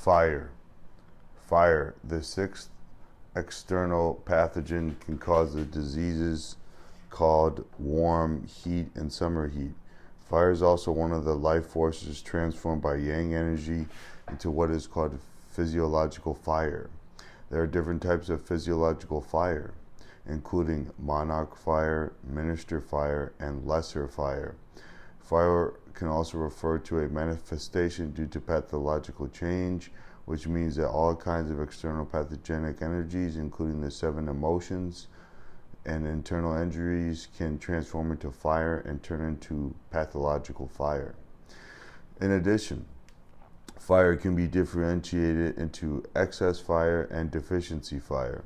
Fire. Fire, the sixth external pathogen, can cause the diseases called warm heat and summer heat. Fire is also one of the life forces transformed by yang energy into what is called physiological fire. There are different types of physiological fire, including monarch fire, minister fire, and lesser fire. Fire can also refer to a manifestation due to pathological change, which means that all kinds of external pathogenic energies, including the 7 emotions and internal injuries, can transform into fire and turn into pathological fire. In addition, fire can be differentiated into excess fire and deficiency fire.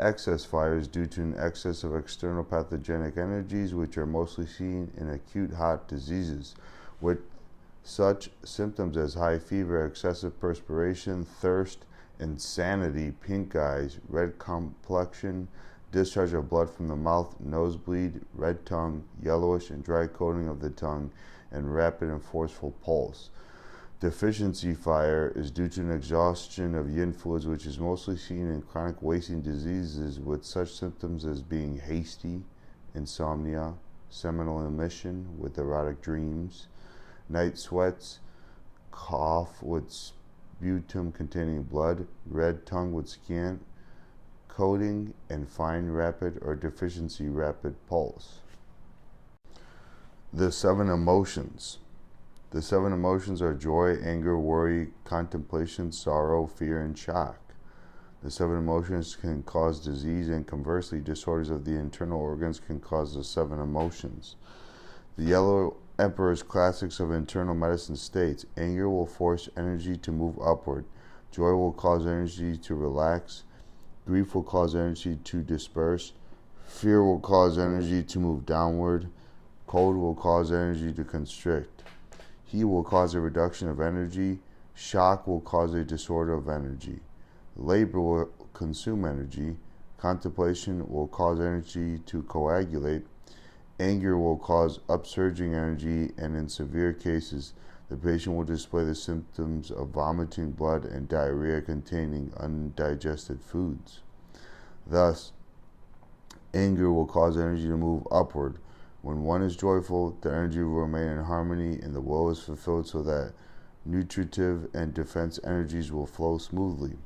Excess fire is due to an excess of external pathogenic energies, which are mostly seen in acute heart diseases, with such symptoms as high fever, excessive perspiration, thirst, insanity, pink eyes, red complexion, discharge of blood from the mouth, nosebleed, red tongue, yellowish and dry coating of the tongue, and rapid and forceful pulse. Deficiency fire is due to an exhaustion of yin fluids, which is mostly seen in chronic wasting diseases, with such symptoms as being hasty, insomnia, seminal emission with erotic dreams, night sweats, cough with sputum containing blood, red tongue with scant coating, and fine rapid or deficiency rapid pulse. The 7 emotions. The 7 emotions are joy, anger, worry, contemplation, sorrow, fear, and shock. The 7 emotions can cause disease, and conversely, disorders of the internal organs can cause the 7 emotions. The Yellow Emperor's Classics of Internal Medicine states, anger will force energy to move upward, joy will cause energy to relax, grief will cause energy to disperse, fear will cause energy to move downward, cold will cause energy to constrict. Heat will cause a reduction of energy. Shock will cause a disorder of energy. Labor will consume energy. Contemplation will cause energy to coagulate. Anger will cause upsurging energy, and in severe cases, the patient will display the symptoms of vomiting blood and diarrhea containing undigested foods. Thus, anger will cause energy to move upward. When one is joyful, the energy will remain in harmony and the will is fulfilled so that nutritive and defense energies will flow smoothly.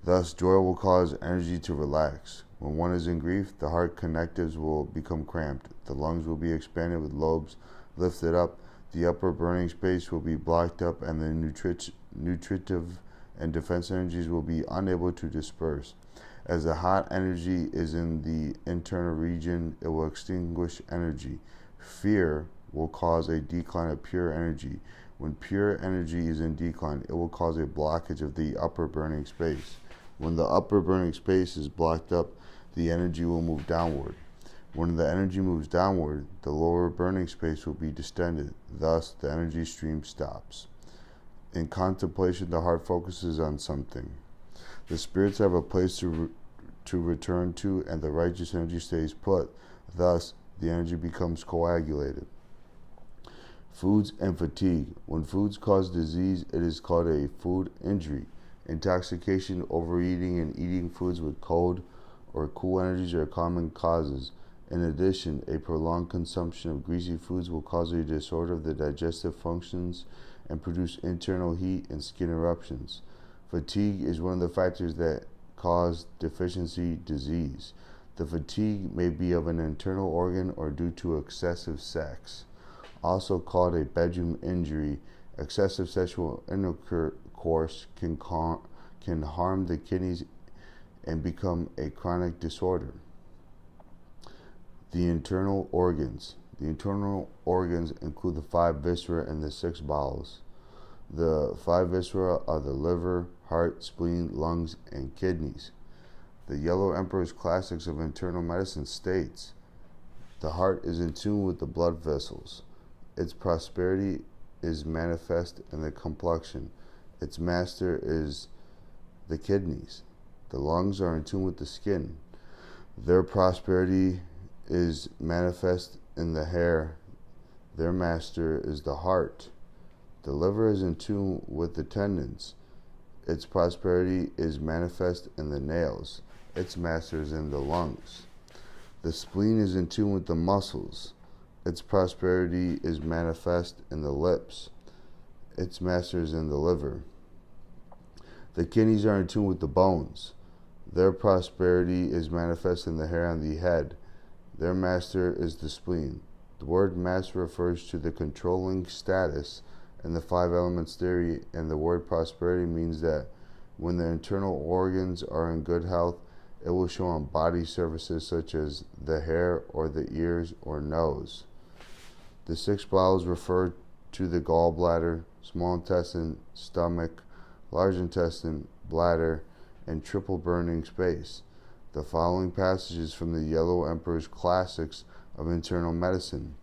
Thus, joy will cause energy to relax. When one is in grief, the heart connectives will become cramped. The lungs will be expanded with lobes lifted up. The upper burning space will be blocked up, and the nutritive and defense energies will be unable to disperse. As the hot energy is in the internal region, it will extinguish energy. Fear will cause a decline of pure energy. When pure energy is in decline, it will cause a blockage of the upper burning space. When the upper burning space is blocked up, the energy will move downward. When the energy moves downward, the lower burning space will be distended. Thus, the energy stream stops. In contemplation, the heart focuses on something. The spirits have a place to return to, and the righteous energy stays put. Thus, the energy becomes coagulated. Foods and fatigue. When foods cause disease, it is called a food injury. Intoxication, overeating, and eating foods with cold or cool energies are common causes. In addition, a prolonged consumption of greasy foods will cause a disorder of the digestive functions and produce internal heat and skin eruptions. Fatigue is one of the factors that cause deficiency disease. The fatigue may be of an internal organ or due to excessive sex. Also called a bedroom injury, excessive sexual intercourse can harm the kidneys and become a chronic disorder. The internal organs. The internal organs include the 5 viscera and the 6 bowels. The 5 viscera are the liver, heart, spleen, lungs, and kidneys. The Yellow Emperor's Classics of Internal Medicine states, the heart is in tune with the blood vessels. Its prosperity is manifest in the complexion. Its master is the kidneys. The lungs are in tune with the skin. Their prosperity is manifest in the hair. Their master is the heart. The liver is in tune with the tendons. Its prosperity is manifest in the nails. Its master is in the lungs. The spleen is in tune with the muscles. Its prosperity is manifest in the lips. Its master is in the liver. The kidneys are in tune with the bones. Their prosperity is manifest in the hair on the head. Their master is the spleen. The word master refers to the controlling status in the five elements theory, and the word prosperity means that when the internal organs are in good health, it will show on body surfaces such as the hair or the ears or nose. The six bowels refer to the gallbladder, small intestine, stomach, large intestine, bladder, and triple burning space. The following passages from the Yellow Emperor's Classics of Internal Medicine.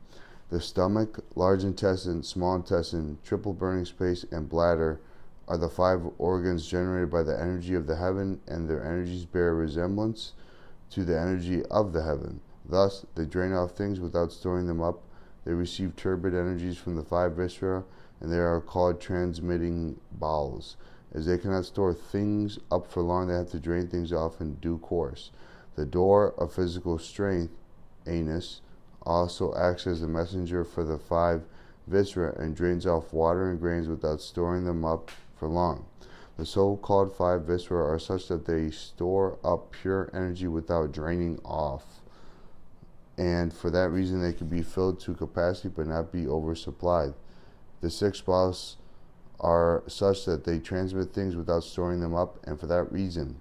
The stomach, large intestine, small intestine, triple burning space, and bladder are the five organs generated by the energy of the heaven, and their energies bear a resemblance to the energy of the heaven. Thus, they drain off things without storing them up. They receive turbid energies from the five viscera, and they are called transmitting bowels. As they cannot store things up for long, they have to drain things off in due course. The door of physical strength, anus, also acts as the messenger for the five viscera and drains off water and grains without storing them up for long. The so-called five viscera are such that they store up pure energy without draining off, and for that reason they can be filled to capacity but not be oversupplied. The six bowels are such that they transmit things without storing them up, and for that reason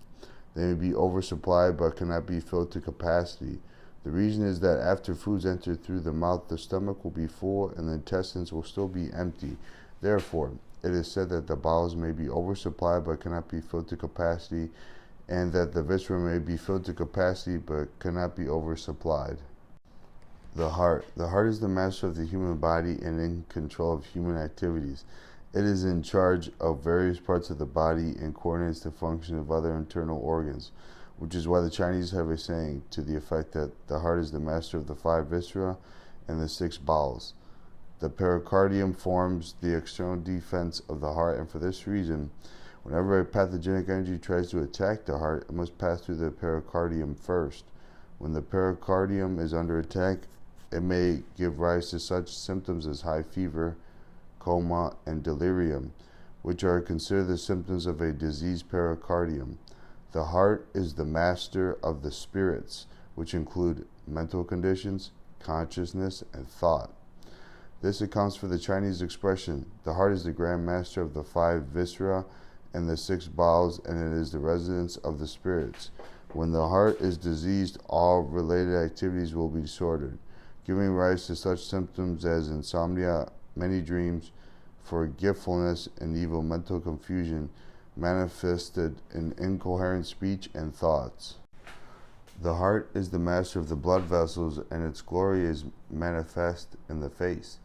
they may be oversupplied but cannot be filled to capacity. The reason is that after foods enter through the mouth, the stomach will be full and the intestines will still be empty. Therefore, it is said that the bowels may be oversupplied but cannot be filled to capacity, and that the viscera may be filled to capacity but cannot be oversupplied. The heart. The heart is the master of the human body and in control of human activities. It is in charge of various parts of the body and coordinates the function of other internal organs, which is why the Chinese have a saying to the effect that the heart is the master of the five viscera and the six bowels. The pericardium forms the external defense of the heart, and for this reason, whenever a pathogenic energy tries to attack the heart, it must pass through the pericardium first. When the pericardium is under attack, it may give rise to such symptoms as high fever, coma, and delirium, which are considered the symptoms of a diseased pericardium. The heart is the master of the spirits, which include mental conditions, consciousness, and thought. This accounts for the Chinese expression, the heart is the grand master of the five viscera and the six bowels, and it is the residence of the spirits. When the heart is diseased, all related activities will be disordered, giving rise to such symptoms as insomnia, many dreams, forgetfulness, and evil mental confusion, manifested in incoherent speech and thoughts. The heart is the master of the blood vessels, and its glory is manifest in the face.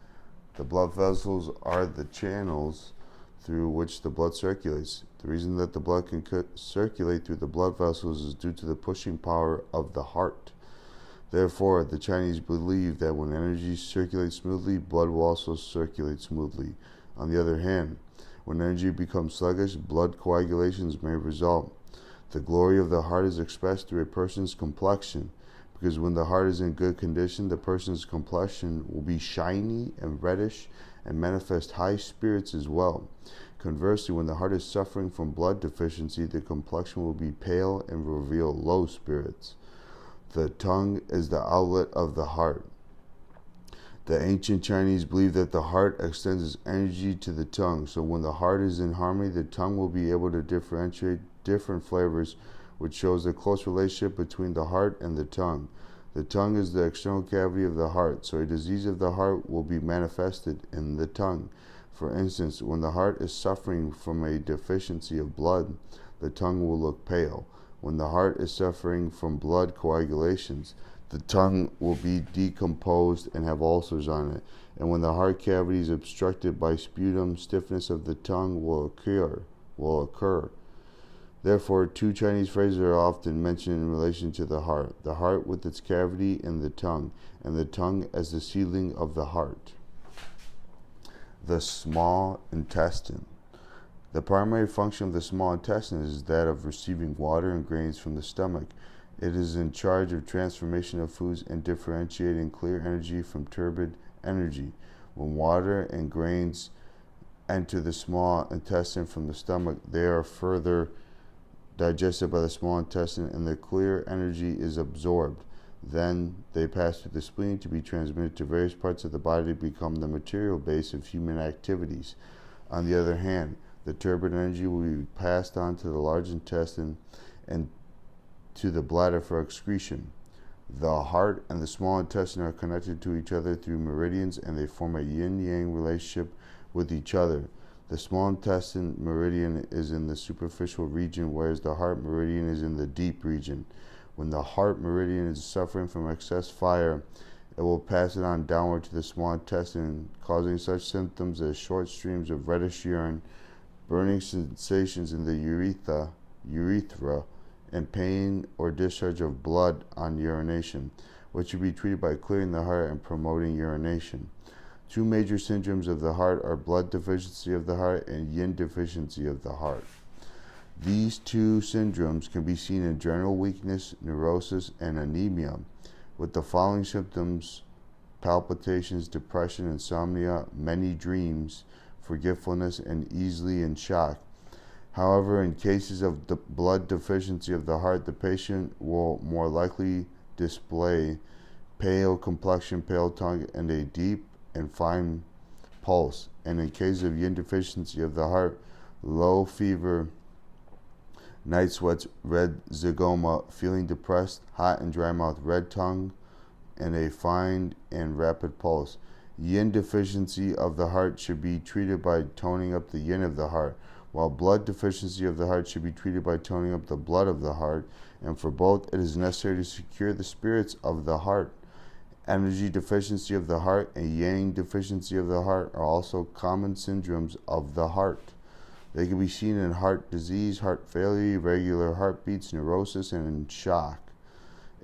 The blood vessels are the channels through which the blood circulates. The reason that the blood can circulate through the blood vessels is due to the pushing power of the heart. Therefore, the Chinese believe that when energy circulates smoothly, blood will also circulate smoothly. On the other hand, when energy becomes sluggish, blood coagulations may result. The glory of the heart is expressed through a person's complexion, because when the heart is in good condition, the person's complexion will be shiny and reddish and manifest high spirits as well. Conversely, when the heart is suffering from blood deficiency, the complexion will be pale and reveal low spirits. The tongue is the outlet of the heart. The ancient Chinese believed that the heart extends its energy to the tongue, so when the heart is in harmony, the tongue will be able to differentiate different flavors, which shows the close relationship between the heart and the tongue. The tongue is the external cavity of the heart, so a disease of the heart will be manifested in the tongue. For instance, when the heart is suffering from a deficiency of blood, the tongue will look pale. When the heart is suffering from blood coagulations, the tongue will be decomposed and have ulcers on it. And when the heart cavity is obstructed by sputum, stiffness of the tongue will occur. Therefore, two Chinese phrases are often mentioned in relation to the heart with its cavity and the tongue as the ceiling of the heart. The small intestine. The primary function of the small intestine is that of receiving water and grains from the stomach. It is in charge of transformation of foods and differentiating clear energy from turbid energy. When water and grains enter the small intestine from the stomach, they are further digested by the small intestine and the clear energy is absorbed. Then they pass through the spleen to be transmitted to various parts of the body to become the material base of human activities. On the other hand, the turbid energy will be passed on to the large intestine and to the bladder for excretion. The heart and the small intestine are connected to each other through meridians and they form a yin-yang relationship with each other. The small intestine meridian is in the superficial region, whereas the heart meridian is in the deep region. When the heart meridian is suffering from excess fire, it will pass it on downward to the small intestine, causing such symptoms as short streams of reddish urine, burning sensations in the urethra, and pain or discharge of blood on urination, which should be treated by clearing the heart and promoting urination. Two major syndromes of the heart are blood deficiency of the heart and yin deficiency of the heart. These two syndromes can be seen in general weakness, neurosis, and anemia, with the following symptoms: palpitations, depression, insomnia, many dreams, forgetfulness, and easily in shock. However, in cases of blood deficiency of the heart, the patient will more likely display pale complexion, pale tongue, and a deep and fine pulse. And in cases of yin deficiency of the heart, low fever, night sweats, red zygoma, feeling depressed, hot and dry mouth, red tongue, and a fine and rapid pulse. Yin deficiency of the heart should be treated by toning up the yin of the heart, while blood deficiency of the heart should be treated by toning up the blood of the heart, and for both it is necessary to secure the spirits of the heart. Energy deficiency of the heart and yang deficiency of the heart are also common syndromes of the heart. They can be seen in heart disease, heart failure, irregular heartbeats, neurosis, and in shock.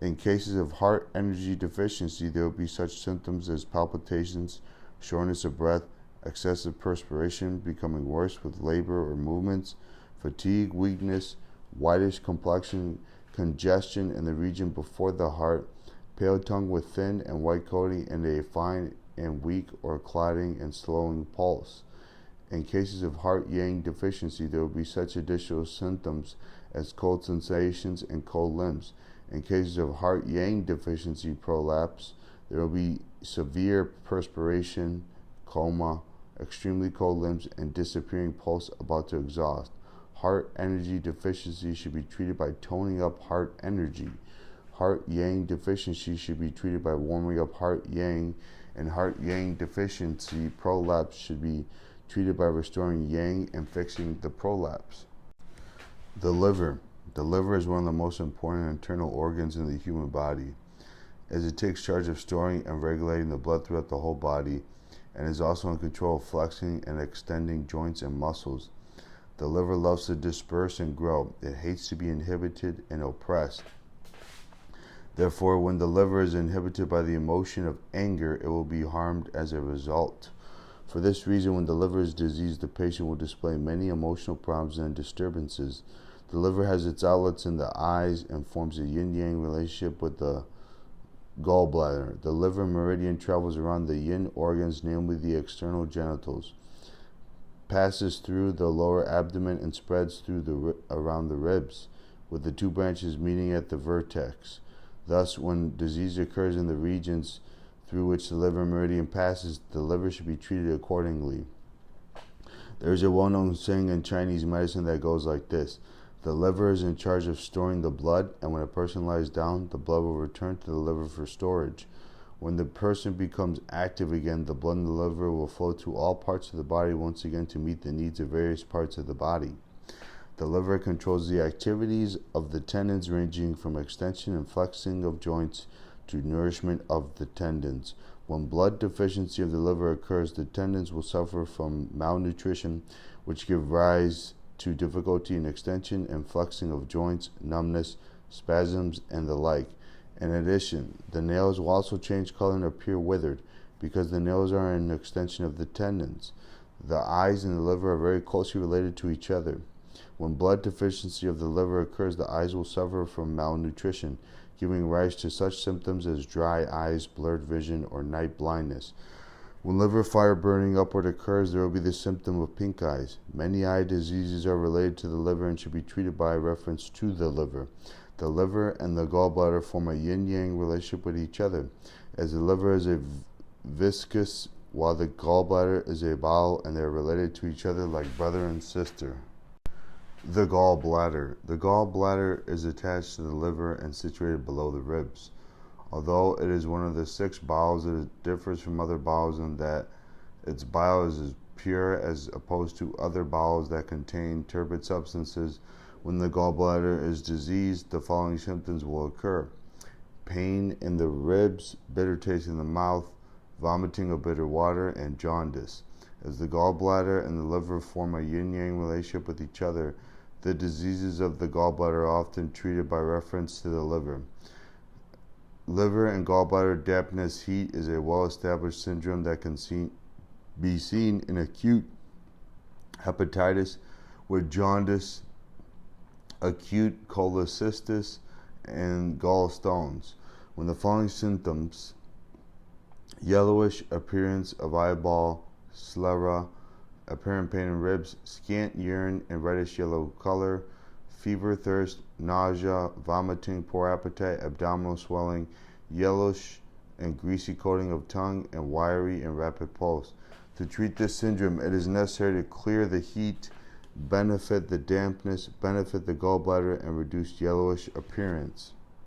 In cases of heart energy deficiency, there will be such symptoms as palpitations, shortness of breath, excessive perspiration becoming worse with labor or movements, fatigue, weakness, whitish complexion, congestion in the region before the heart, pale tongue with thin and white coating, and a fine and weak or clotting and slowing pulse. In cases of heart yang deficiency, there will be such additional symptoms as cold sensations and cold limbs. In cases of heart yang deficiency prolapse, there will be severe perspiration, coma, extremely cold limbs, and disappearing pulse about to exhaust. Heart energy deficiency should be treated by toning up heart energy. Heart yang deficiency should be treated by warming up heart yang, and heart yang deficiency prolapse should be treated by restoring yang and fixing the prolapse. The liver. The liver is one of the most important internal organs in the human body, as it takes charge of storing and regulating the blood throughout the whole body, and is also in control of flexing and extending joints and muscles. The liver loves to disperse and grow. It hates to be inhibited and oppressed. Therefore, when the liver is inhibited by the emotion of anger, it will be harmed as a result. For this reason, when the liver is diseased, the patient will display many emotional problems and disturbances. The liver has its outlets in the eyes and forms a yin-yang relationship with the gallbladder. The liver meridian travels around the yin organs, namely the external genitals, passes through the lower abdomen, and spreads through around the ribs, with the two branches meeting at the vertex. Thus, when disease occurs in the regions through which the liver meridian passes, the liver should be treated accordingly. There is a well-known saying in Chinese medicine that goes like this: the liver is in charge of storing the blood, and when a person lies down, the blood will return to the liver for storage. When the person becomes active again, the blood in the liver will flow to all parts of the body once again to meet the needs of various parts of the body. The liver controls the activities of the tendons, ranging from extension and flexing of joints to nourishment of the tendons. When blood deficiency of the liver occurs, the tendons will suffer from malnutrition, which give rise to difficulty in extension and flexing of joints, numbness, spasms, and the like. In addition, the nails will also change color and appear withered, because the nails are an extension of the tendons. The eyes and the liver are very closely related to each other. When blood deficiency of the liver occurs, the eyes will suffer from malnutrition, giving rise to such symptoms as dry eyes, blurred vision, or night blindness. When liver fire burning upward occurs, there will be the symptom of pink eyes. Many eye diseases are related to the liver and should be treated by reference to the liver. The liver and the gallbladder form a yin-yang relationship with each other, as the liver is a viscous while the gallbladder is a bowel, and they are related to each other like brother and sister. The gallbladder. The gallbladder is attached to the liver and situated below the ribs. Although it is one of the 6 bowels, it differs from other bowels in that its bile is pure as opposed to other bowels that contain turbid substances. When the gallbladder is diseased, the following symptoms will occur: pain in the ribs, bitter taste in the mouth, vomiting of bitter water, and jaundice. As the gallbladder and the liver form a yin-yang relationship with each other, the diseases of the gallbladder are often treated by reference to the liver. Liver and gallbladder dampness heat is a well-established syndrome that can be seen in acute hepatitis with jaundice, acute cholecystitis, and gallstones. When the following symptoms: yellowish appearance of eyeball, sclera, apparent pain in ribs, scant urine and reddish yellow color, fever, thirst, nausea, vomiting, poor appetite, abdominal swelling, yellowish and greasy coating of tongue, and wiry and rapid pulse. To treat this syndrome, it is necessary to clear the heat, benefit the dampness, benefit the gallbladder, and reduce yellowish appearance.